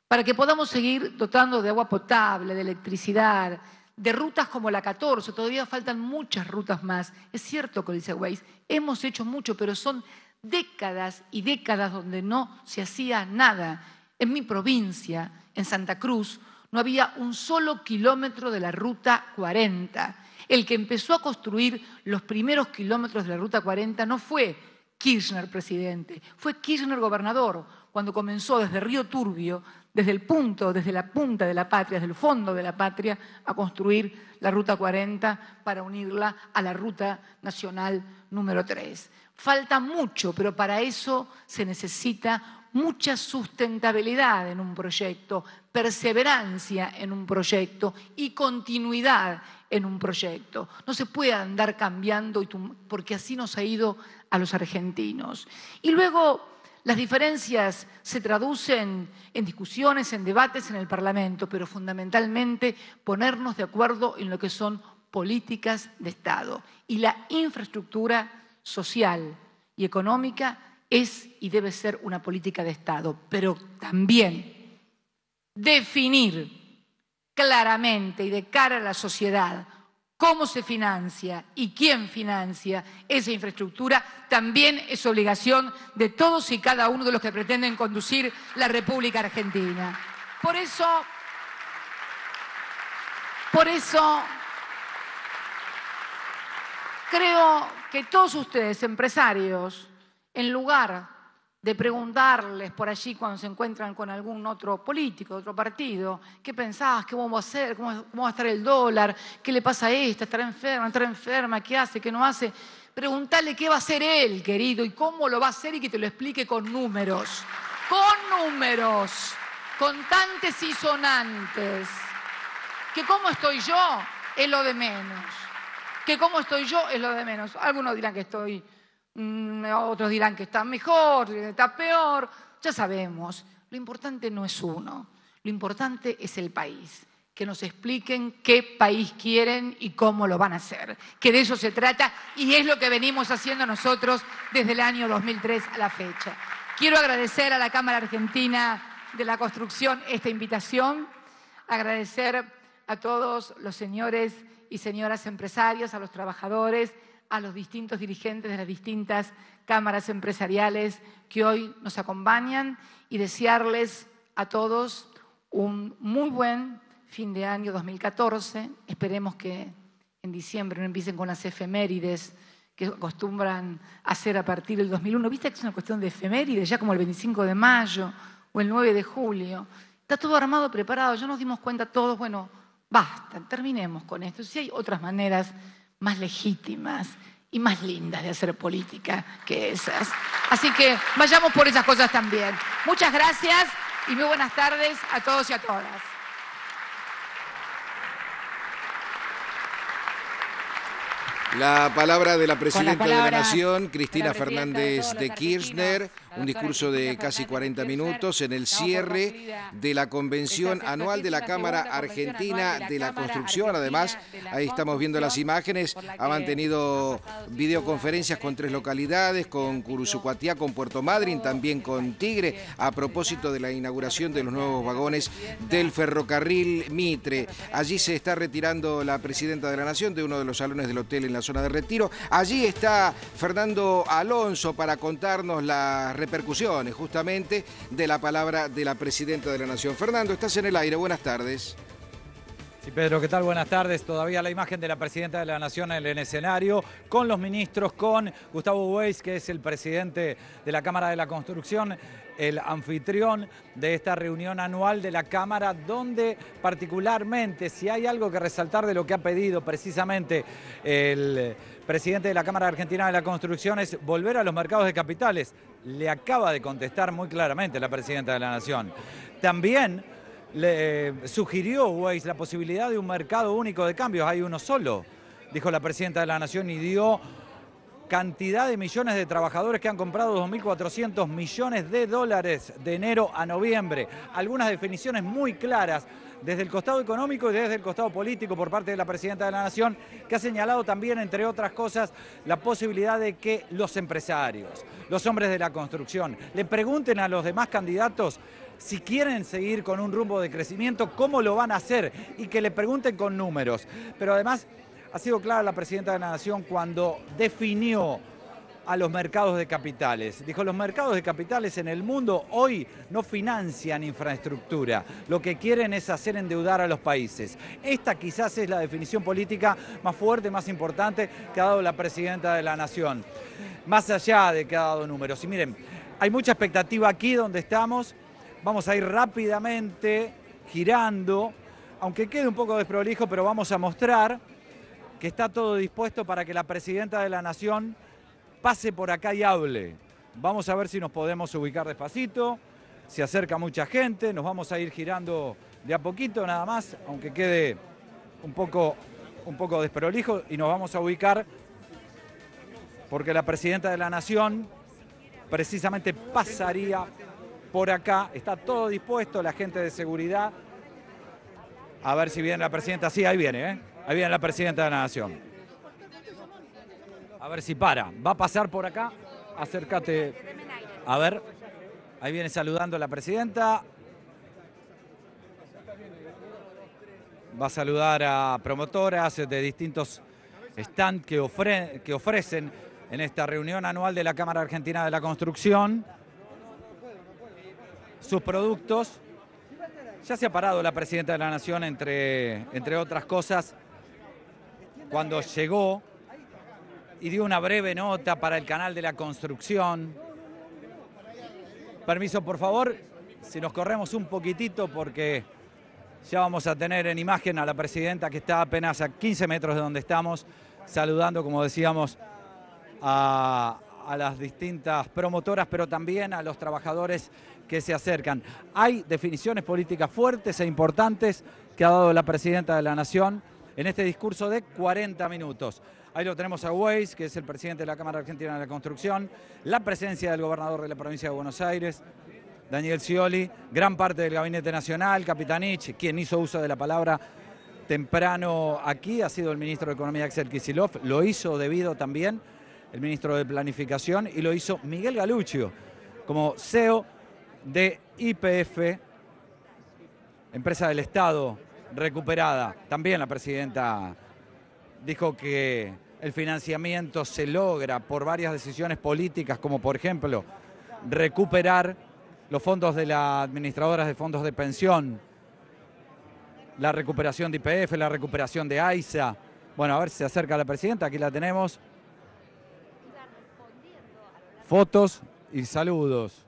Speaker 2: para que podamos seguir dotando de agua potable, de electricidad, de rutas como la 14, todavía faltan muchas rutas más. Es cierto, como dice Weiss, hemos hecho mucho, pero son décadas y décadas donde no se hacía nada. En mi provincia, en Santa Cruz, no había un solo kilómetro de la Ruta 40. El que empezó a construir los primeros kilómetros de la Ruta 40 no fue Kirchner presidente, fue Kirchner gobernador, cuando comenzó desde Río Turbio, desde la punta de la patria, desde el fondo de la patria, a construir la Ruta 40 para unirla a la Ruta Nacional número 3. Falta mucho, pero para eso se necesita mucha sustentabilidad en un proyecto, perseverancia en un proyecto y continuidad en un proyecto. No se puede andar cambiando porque así nos ha ido a los argentinos. Y luego las diferencias se traducen en discusiones, en debates en el Parlamento, pero fundamentalmente ponernos de acuerdo en lo que son políticas de Estado. Y la infraestructura social y económica es y debe ser una política de Estado, pero también definir claramente y de cara a la sociedad cómo se financia y quién financia esa infraestructura también es obligación de todos y cada uno de los que pretenden conducir la República Argentina. Por eso creo que todos ustedes, empresarios, en lugar de preguntarles por allí cuando se encuentran con algún otro político, otro partido, ¿qué pensás? ¿Qué vamos a hacer? ¿Cómo va a estar el dólar? ¿Qué le pasa a esta? ¿Estará enferma? ¿Estará enferma? ¿Qué hace? ¿Qué no hace? Preguntarle qué va a hacer él, querido, y cómo lo va a hacer y que te lo explique con números. Con números, contantes y sonantes. Que cómo estoy yo es lo de menos. Que cómo estoy yo es lo de menos. Algunos dirán que estoy... otros dirán que está mejor, que está peor, ya sabemos. Lo importante no es uno, lo importante es el país. Que nos expliquen qué país quieren y cómo lo van a hacer. Que de eso se trata y es lo que venimos haciendo nosotros desde el año 2003 a la fecha. Quiero agradecer a la Cámara Argentina de la Construcción esta invitación, agradecer a todos los señores y señoras empresarios, a los trabajadores, a los distintos dirigentes de las distintas cámaras empresariales que hoy nos acompañan y desearles a todos un muy buen fin de año 2014. Esperemos que en diciembre no empiecen con las efemérides que acostumbran hacer a partir del 2001. ¿Viste que es una cuestión de efemérides? Ya como el 25 de mayo o el 9 de julio. Está todo armado, preparado. Ya nos dimos cuenta todos, bueno, basta, terminemos con esto. Si hay otras maneras más legítimas y más lindas de hacer política que esas. Así que vayamos por esas cosas también. Muchas gracias y muy buenas tardes a todos y a todas.
Speaker 1: La palabra de la Presidenta de la Nación, Cristina Fernández de Kirchner, un discurso de casi 40 minutos en el cierre de la convención anual de la Cámara Argentina de la Construcción. Además, ahí estamos viendo las imágenes, ha mantenido videoconferencias con 3 localidades, con Curuzucuatiá, con Puerto Madryn, también con Tigre, a propósito de la inauguración de los nuevos vagones del ferrocarril Mitre. Allí se está retirando la Presidenta de la Nación de uno de los salones del hotel en la zona de Retiro. Allí está Fernando Alonso para contarnos las repercusiones justamente de la palabra de la Presidenta de la Nación. Fernando, estás en el aire, buenas tardes.
Speaker 3: Sí, Pedro, ¿qué tal? Buenas tardes. Todavía la imagen de la Presidenta de la Nación en el escenario, con los ministros, con Gustavo Weiss, que es el presidente de la Cámara de la Construcción, el anfitrión de esta reunión anual de la Cámara, donde particularmente, si hay algo que resaltar de lo que ha pedido precisamente el presidente de la Cámara Argentina de la Construcción, es volver a los mercados de capitales. Le acaba de contestar muy claramente la Presidenta de la Nación. También le sugirió Weiss la posibilidad de un mercado único de cambios. Hay uno solo, dijo la Presidenta de la Nación, y dio cantidad de millones de trabajadores que han comprado 2.400 millones de dólares de enero a noviembre. Algunas definiciones muy claras desde el costado económico y desde el costado político por parte de la Presidenta de la Nación, que ha señalado también, entre otras cosas, la posibilidad de que los empresarios, los hombres de la construcción, le pregunten a los demás candidatos si quieren seguir con un rumbo de crecimiento, cómo lo van a hacer, y que le pregunten con números. Pero además ha sido clara la Presidenta de la Nación cuando definió a los mercados de capitales. Dijo, los mercados de capitales en el mundo hoy no financian infraestructura. Lo que quieren es hacer endeudar a los países. Esta quizás es la definición política más fuerte, más importante que ha dado la Presidenta de la Nación. Más allá de que ha dado números. Y miren, hay mucha expectativa aquí donde estamos. Vamos a ir rápidamente girando, aunque quede un poco desprolijo, pero vamos a mostrar que está todo dispuesto para que la Presidenta de la Nación pase por acá y hable. Vamos a ver si nos podemos ubicar despacito, se acerca mucha gente, nos vamos a ir girando de a poquito nada más, aunque quede un poco desprolijo, y nos vamos a ubicar porque la Presidenta de la Nación precisamente pasaría por acá. Está todo dispuesto, la gente de seguridad. A ver si viene la Presidenta. Sí, ahí viene, ¿eh? Ahí viene la Presidenta de la Nación. A ver si para. Va a pasar por acá. Acércate. A ver. Ahí viene saludando la Presidenta. Va a saludar a promotoras de distintos stands que ofrecen en esta reunión anual de la Cámara Argentina de la Construcción sus productos. Ya se ha parado la Presidenta de la Nación, entre otras cosas, cuando llegó y dio una breve nota para el canal de la construcción. Permiso, por favor, si nos corremos un poquitito, porque ya vamos a tener en imagen a la Presidenta, que está apenas a 15 metros de donde estamos, saludando, como decíamos, a las distintas promotoras, pero también a los trabajadores que se acercan. Hay definiciones políticas fuertes e importantes que ha dado la Presidenta de la Nación en este discurso de 40 minutos. Ahí lo tenemos a Weiss, que es el presidente de la Cámara Argentina de la Construcción, la presencia del gobernador de la provincia de Buenos Aires, Daniel Scioli, gran parte del Gabinete Nacional, Capitanich, quien hizo uso de la palabra temprano aquí, ha sido el ministro de Economía Axel Kicillof, lo hizo debido también el ministro de Planificación, y lo hizo Miguel Galuccio como CEO de YPF, empresa del Estado recuperada. También la Presidenta dijo que el financiamiento se logra por varias decisiones políticas, como por ejemplo recuperar los fondos de las administradoras de fondos de pensión, la recuperación de YPF, la recuperación de AISA. Bueno, a ver si se acerca la Presidenta, aquí la tenemos. Fotos y saludos.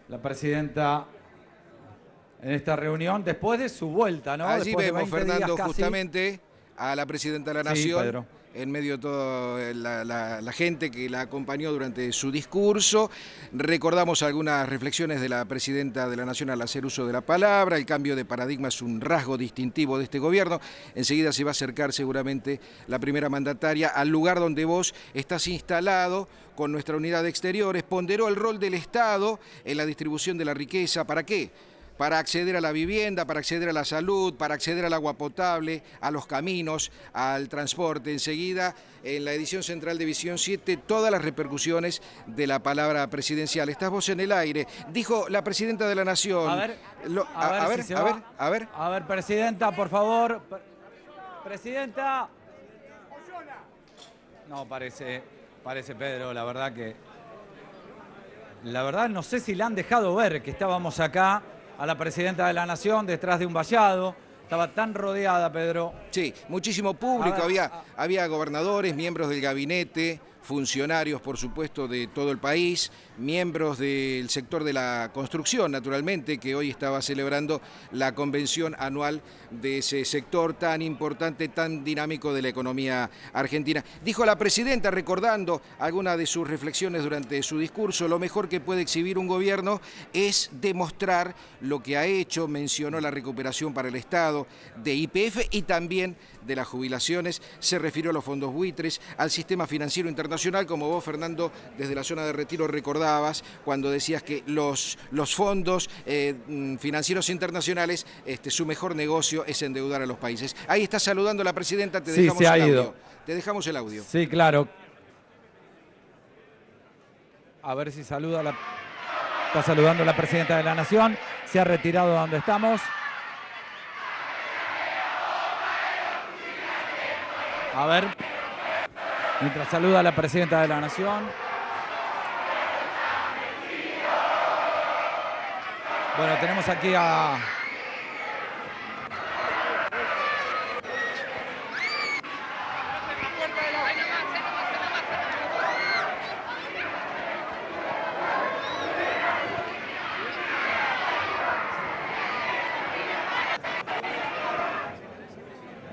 Speaker 3: La Presidenta en esta reunión, después de su vuelta, ¿no?
Speaker 1: Allí
Speaker 3: después
Speaker 1: vemos, Fernando, justamente a la Presidenta de la Nación,
Speaker 3: Pedro,
Speaker 1: en medio de toda la gente que la acompañó durante su discurso. Recordamos algunas reflexiones de la Presidenta de la Nación al hacer uso de la palabra. El cambio de paradigma es un rasgo distintivo de este gobierno. Enseguida se va a acercar seguramente la primera mandataria al lugar donde vos estás instalado con nuestra unidad de exteriores. Ponderó el rol del Estado en la distribución de la riqueza. ¿Para qué? Para acceder a la vivienda, para acceder a la salud, para acceder al agua potable, a los caminos, al transporte. Enseguida, en la edición central de Visión 7, todas las repercusiones de la palabra presidencial. Estás vos en el aire. Dijo la Presidenta de la Nación.
Speaker 3: A ver, Presidenta, por favor. Presidenta. No, parece Pedro, la verdad no sé si le han dejado ver que estábamos acá a la Presidenta de la Nación detrás de un vallado. Estaba tan rodeada, Pedro.
Speaker 1: Sí, muchísimo público, había gobernadores, miembros del gabinete, funcionarios, por supuesto, de todo el país, miembros del sector de la construcción, naturalmente, que hoy estaba celebrando la convención anual de ese sector tan importante, tan dinámico de la economía argentina. Dijo la presidenta, recordando algunas de sus reflexiones durante su discurso, lo mejor que puede exhibir un gobierno es demostrar lo que ha hecho, mencionó la recuperación para el Estado de YPF y también de las jubilaciones, se refirió a los fondos buitres, al sistema financiero internacional, como vos, Fernando, desde la zona de Retiro recordabas cuando decías que los fondos financieros internacionales, su mejor negocio es endeudar a los países. Ahí está saludando la presidenta, te dejamos el audio. Te dejamos el audio.
Speaker 3: Sí, claro. A ver si saluda está saludando la presidenta de la Nación. Se ha retirado de donde estamos. A ver, mientras saluda a la presidenta de la Nación. Bueno, tenemos aquí a...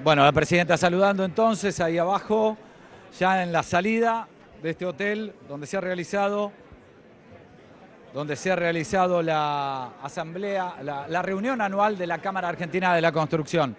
Speaker 3: Bueno, la presidenta saludando entonces ahí abajo, ya en la salida de este hotel donde se ha realizado la asamblea, la reunión anual de la Cámara Argentina de la Construcción.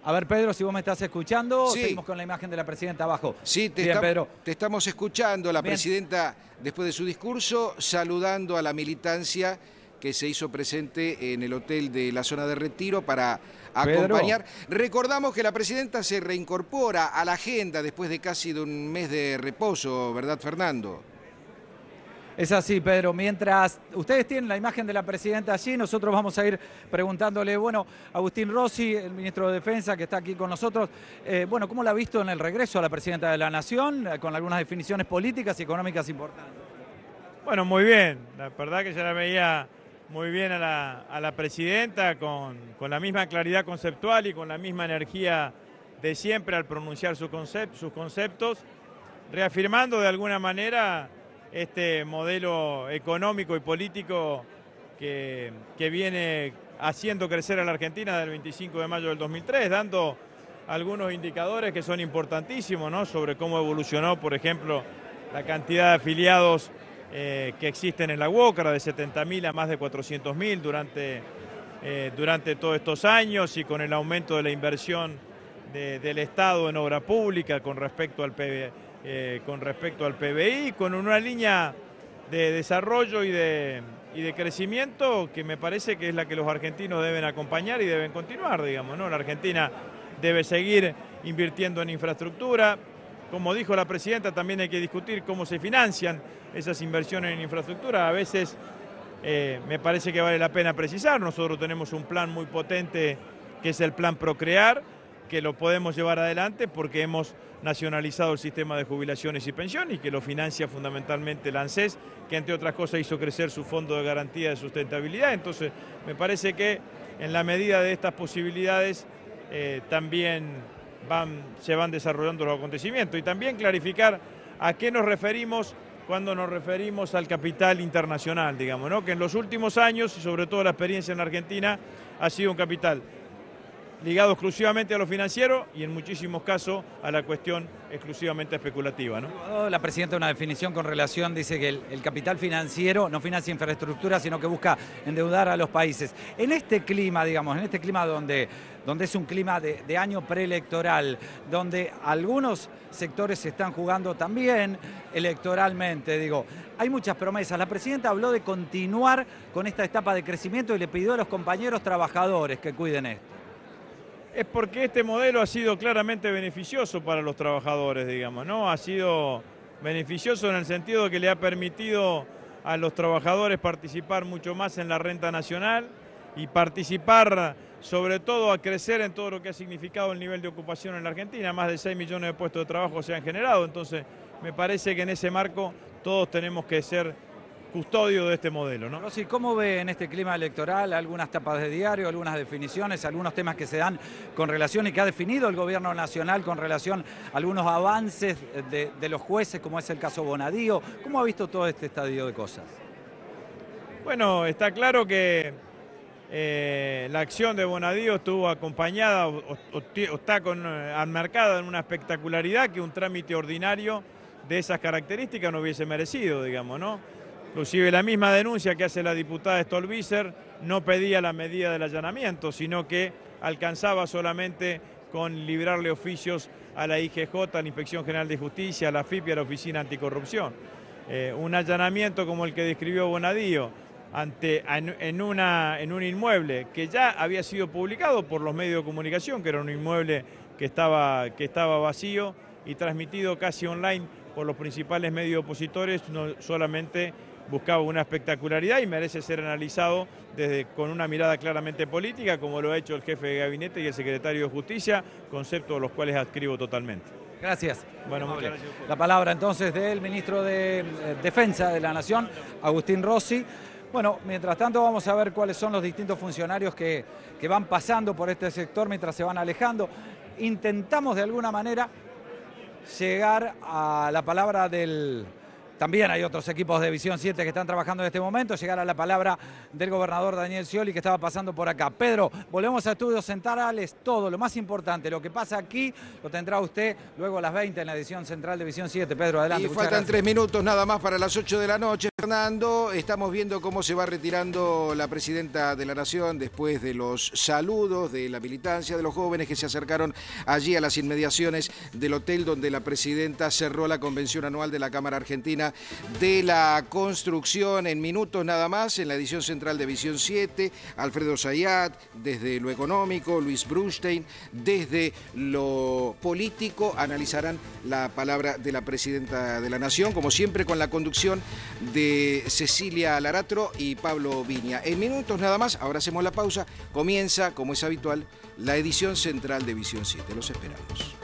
Speaker 3: A ver, Pedro, si vos me estás escuchando,
Speaker 1: sí.
Speaker 3: Seguimos con la imagen de la presidenta abajo.
Speaker 1: Sí,
Speaker 3: Pedro.
Speaker 1: Te estamos escuchando, la presidenta, después de su discurso, saludando a la militancia que se hizo presente en el hotel de la zona de Retiro para acompañar. Pedro. Recordamos que la presidenta se reincorpora a la agenda después de casi de un mes de reposo, ¿verdad, Fernando?
Speaker 3: Es así, Pedro. Mientras ustedes tienen la imagen de la presidenta allí, nosotros vamos a ir preguntándole, bueno, Agustín Rossi, el ministro de Defensa, que está aquí con nosotros, bueno, ¿cómo la ha visto en el regreso a la presidenta de la Nación, con algunas definiciones políticas y económicas importantes?
Speaker 4: Bueno, muy bien. La verdad que ya la veía muy bien a la presidenta, con la misma claridad conceptual y con la misma energía de siempre al pronunciar sus conceptos, reafirmando de alguna manera este modelo económico y político que viene haciendo crecer a la Argentina desde el 25 de mayo del 2003, dando algunos indicadores que son importantísimos, ¿no? Sobre cómo evolucionó, por ejemplo, la cantidad de afiliados que existen en la UOCRA, de 70.000 a más de 400.000 durante todos estos años, y con el aumento de la inversión del Estado en obra pública con respecto al PBI, con una línea de desarrollo y de crecimiento que me parece que es la que los argentinos deben acompañar y deben continuar, digamos, ¿no? La Argentina debe seguir invirtiendo en infraestructura. Como dijo la presidenta, también hay que discutir cómo se financian esas inversiones en infraestructura. A veces me parece que vale la pena precisar. Nosotros tenemos un plan muy potente que es el Plan Procrear, que lo podemos llevar adelante porque hemos nacionalizado el sistema de jubilaciones y pensiones y que lo financia fundamentalmente el ANSES, que entre otras cosas hizo crecer su fondo de garantía de sustentabilidad. Entonces me parece que en la medida de estas posibilidades también se van desarrollando los acontecimientos, y también clarificar a qué nos referimos cuando nos referimos al capital internacional, digamos, ¿no? Que en los últimos años, y sobre todo la experiencia en Argentina, ha sido un capital ligado exclusivamente a lo financiero y en muchísimos casos a la cuestión exclusivamente especulativa, ¿no?
Speaker 3: La presidenta una definición con relación, dice que el capital financiero no financia infraestructura, sino que busca endeudar a los países. En este clima, digamos, en este clima donde es un clima de año preelectoral, donde algunos sectores se están jugando también electoralmente, digo, hay muchas promesas. La presidenta habló de continuar con esta etapa de crecimiento y le pidió a los compañeros trabajadores que cuiden esto.
Speaker 4: Es porque este modelo ha sido claramente beneficioso para los trabajadores, digamos, ¿no? Ha sido beneficioso en el sentido de que le ha permitido a los trabajadores participar mucho más en la renta nacional y participar sobre todo a crecer en todo lo que ha significado el nivel de ocupación en la Argentina. Más de 6 millones de puestos de trabajo se han generado, entonces me parece que en ese marco todos tenemos que ser custodios de este modelo, ¿no?
Speaker 3: Rossi, ¿cómo ve en este clima electoral algunas tapas de diario, algunas definiciones, algunos temas que se dan con relación y que ha definido el gobierno nacional con relación a algunos avances de los jueces, como es el caso Bonadío? ¿Cómo ha visto todo este estadio de cosas?
Speaker 4: Bueno, está claro que la acción de Bonadío estuvo acompañada o está enmarcada en una espectacularidad que un trámite ordinario de esas características no hubiese merecido, digamos, ¿no? Inclusive la misma denuncia que hace la diputada Stolbizer no pedía la medida del allanamiento, sino que alcanzaba solamente con librarle oficios a la IGJ, a la Inspección General de Justicia, a la FIP y a la Oficina Anticorrupción. Un allanamiento como el que describió Bonadío en un inmueble que ya había sido publicado por los medios de comunicación, que era un inmueble que estaba vacío y transmitido casi online por los principales medios opositores, no solamente buscaba una espectacularidad y merece ser analizado con una mirada claramente política, como lo ha hecho el jefe de gabinete y el secretario de Justicia, conceptos a los cuales adscribo totalmente.
Speaker 3: Gracias.
Speaker 4: Bueno, muchas gracias.
Speaker 3: La palabra entonces del ministro de Defensa de la Nación, Agustín Rossi. Bueno, mientras tanto vamos a ver cuáles son los distintos funcionarios que van pasando por este sector mientras se van alejando. Intentamos de alguna manera llegar a la palabra del... También hay otros equipos de Visión 7 que están trabajando en este momento, llegar a la palabra del gobernador Daniel Scioli, que estaba pasando por acá. Pedro, volvemos a Estudios Centrales, todo lo más importante, lo que pasa aquí, lo tendrá usted luego a las 20 en la edición central de Visión 7. Pedro, adelante.
Speaker 1: Y faltan 3 minutos nada más para las 8 de la noche, Fernando. Estamos viendo cómo se va retirando la presidenta de la Nación después de los saludos de la militancia, de los jóvenes que se acercaron allí a las inmediaciones del hotel donde la presidenta cerró la convención anual de la Cámara Argentina de la Construcción. En minutos nada más, en la edición central de Visión 7, Alfredo Zayat, desde lo económico, Luis Brustein, desde lo político, analizarán la palabra de la presidenta de la Nación, como siempre con la conducción de Cecilia Laratro y Pablo Viña. En minutos nada más, ahora hacemos la pausa, comienza, como es habitual, la edición central de Visión 7. Los esperamos.